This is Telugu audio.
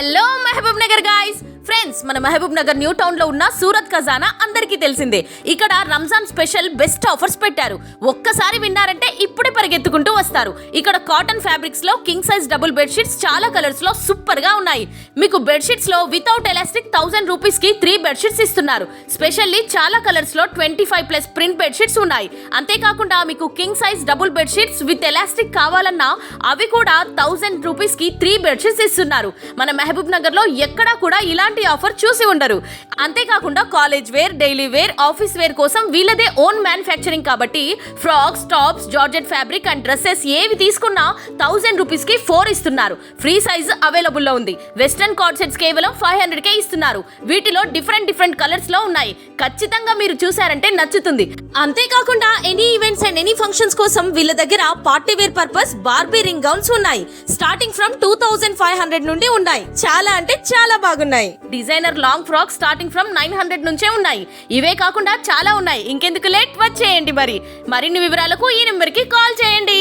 Hello Mahbubnagar guys friends, మన మహబూబ్ నగర్ న్యూ టౌన్ లో ఉన్న సూరత్ ఖజానా అందరికీ తెలిసిందే. ఇక్కడ రంజాన్ స్పెషల్ బెస్ట్ ఆఫర్స్ పెట్టారు. ఒక్కసారి విన్నారంటే ఇప్పుడే పరిగెత్తుకుంటూ వస్తారు. ఇక్కడ కాటన్ ఫ్యాబ్రిక్స్ లో కింగ్ సైజ్ డబుల్ బెడ్షీట్స్ చాలా కలర్స్ లో సూపర్ గా ఉన్నాయి. మీకు బెడ్షీట్స్ లో వితౌట్ ఎలాస్టిక్ 1000 రూపీస్ కి 3 బెడ్షీట్స్ ఇస్తున్నారు. స్పెషల్లీ చాలా కలర్స్ లో 25+ ప్రింట్ బెడ్షీట్స్ ఉన్నాయి. అంతేకాకుండా మీకు king size double bedsheets with elastic కావాలన్నా అవి కూడా 1000 రూపీస్ కి 3 బెడ్షీట్స్ ఇస్తున్నారు. మన మహబూబ్ నగర్ లో ఎక్కడా కూడా ఇలాంటి ఆఫర్ చూసి ఉండరు. అంతేకాకుండా college wear, daily wear, office wear కోసం వీళ్ళదే ఓన్ మ్యానుఫ్యాక్చరింగ్ కాబట్టి frocks, tops, georgette fabric and dresses ఏవి తీసుకున్నా 1000 రూపీస్ కి 4 ఇస్తున్నారు. ఫ్రీ సైజ్ అవైలబుల్ లో ఉంది. వెస్టర్న్ కార్డ్ సెట్స్ కేవలం 500 కే ఇస్తున్నారు. వీటిలో డిఫరెంట్ కలర్స్ లో ఉన్నాయి. ఖచ్చితంగా మీరు చూసారంటే నచ్చుతుంది. అంతేకాకుండా any events and any functions కోసం వీళ్ళ దగ్గర party wear purpose Barbie ring gowns ఉన్నాయి. స్టార్టింగ్ ఫ్రమ్ 2500 నుండి ఉన్నాయి. చాలా అంటే చాలా బాగున్నాయి. Designer long frock starting from 900 నుంచే ఉన్నాయి. ఇవే కాకుండా చాలా ఉన్నాయి. ఇంకెందుకు లేట్, వచ్చేయండి. మరిన్ని వివరాలకు ఈ నెంబర్ కి కాల్ చేయండి.